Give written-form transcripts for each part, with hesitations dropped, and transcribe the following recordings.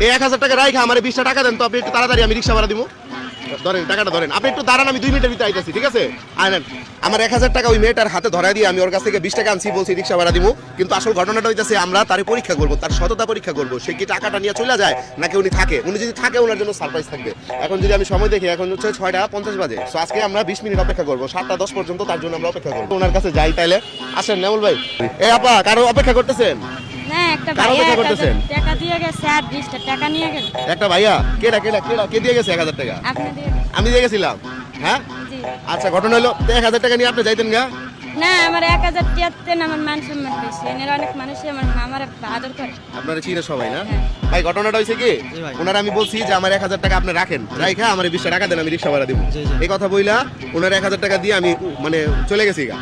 এই 1000 টাকা রাইখা আমার 20 টাকা দেন তো আপনি একটু তাড়াতাড়ি আমি রিকশা ভাড়া দিব। ধরেন টাকাটা ধরেন, আপনি একটু দাঁড়ান, আমি 2 মিনিটের ভিতরে আইতাছি, ঠিক আছে? আনেন আমার 1000 টাকা ওই মেয়েটার হাতে ধরাই দিয়ে আমি ওর কাছ থেকে 20 টাকা আনছি, বলছি রিকশা ভাড়া দিব। কিন্তু আসল ঘটনাটা হইতাছে আমরা তারে পরীক্ষা করব, তার সততা পরীক্ষা করব, সে কি টাকাটা নিয়ে চলে যায় নাকি উনি থাকে। উনি যদি থাকে ওনার জন্য সারপ্রাইজ থাকবে। এখন যদি আমি সময় দেখি, এখন হচ্ছে 6:50 বাজে, সো আজকে আমরা 20 মিনিট অপেক্ষা করব, 7:10 পর্যন্ত তার জন্য আমরা অপেক্ষা করব। ওনার কাছে যাই তাইলে। আসেন নেমুল ভাই। এই আপা কারো অপেক্ষা করতেছেন? না, একটা কারো ভাইয়া অপেক্ষা করতেছেন? টাকা দিয়ে গেছে আর 20টা টাকা নিয়ে গেল। একটা ভাইয়া কে দিয়ে গেছে 1000 টাকা? আপনি দিয়ে আমি দিয়ে গেছিলাম। হ্যাঁ জি। আচ্ছা, ঘটনা হলো 1000 টাকা নিয়ে আপনি যাইতেন গা? না, আমার 1000 টিয়াতেন আমার মান সম্মান বেশি। এনের অনেক মানুষই আমার আদর করে। আপনারা চিনে সবাই না? হ্যাঁ। ভাই ঘটনাটা হইছে কি, ওনারা আমি বলছি যে আমার 1000 টাকা আপনি রাখেন, রাইখা আমার 20 টাকা দেন, আমি রিকশা ভাড়া দিব। এই কথা বইলা ওনার 1000 টাকা দিয়ে আমি মানে চলে গেছি গা।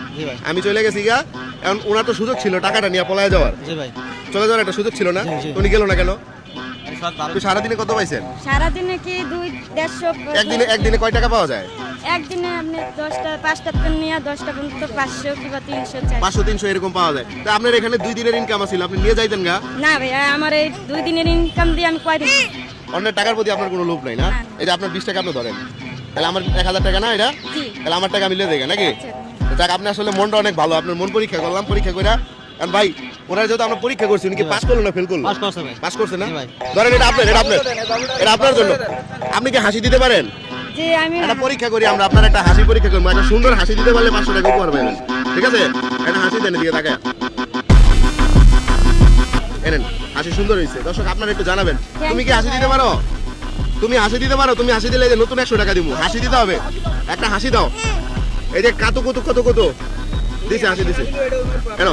আমি চলে গেছি গা। এখন ওনার তো সুযোগ ছিল টাকাটা নিয়ে পলায় যাওয়ার, চলে যাওয়ার একটা সুযোগ ছিল না? উনি গেল না কেন? আপনি সারাদিনে কত পাইছেন? সারাদিনে কি 2-150? একদিনে কয় টাকা পাওয়া যায়? একদিনে আপনি 5টা পেন নিয়ে 10টা পর্যন্ত 500 কিংবা 300 500-300 এরকম পাওয়া যায়। তো আপনার এখানে 2 দিনের ইনকাম আছিল, আপনি নিয়ে যাইতেন গা? না ভাইয়া, আমার এই 2 দিনের ইনকাম দিয়ে আমি কয়দিন। অন্যের টাকার প্রতি আপনার কোনো লোভ নাই না? এই যে আপনার 20 টাকা আপনি ধরেন, তাহলে আমার 1000 টাকা না এটা? জি। তাহলে আমার টাকা মিলে দেয় নাকি? আচ্ছা। যাক, আপনি আসলে মনটা অনেক ভালো, আপনার মন পরীক্ষা করলাম, পরীক্ষা করে। কারণ ভাই ওনারা যেহেতু আমরা পরীক্ষা করছি, উনি কি পাস করলো না ফেল করলো? পাস করছে না? ধরেন এটা আপনার জন্য। আপনি কি হাসি দিতে পারেন? জি, আমি একটা পরীক্ষা করি আমরা, আপনার একটা হাসি পরীক্ষা করবো, একটা সুন্দর হাসি দিতে পারলে 500 টাকা উপহার পাবেন, ঠিক আছে? একটা হাসি দেন এদিকে তাকায়। এনেন, হাসি সুন্দর হয়েছে। দর্শক আপনারা একটু জানাবেন, তুমি কি হাসি দিতে পারো? তুমি হাসি দিতে পারো? তুমি হাসি দিলে এই যে নতুন 100 টাকা দিব। হাসি দিতে হবে, একটা হাসি দাও। এই যে কত দিছে, হাসি দিছে। কেন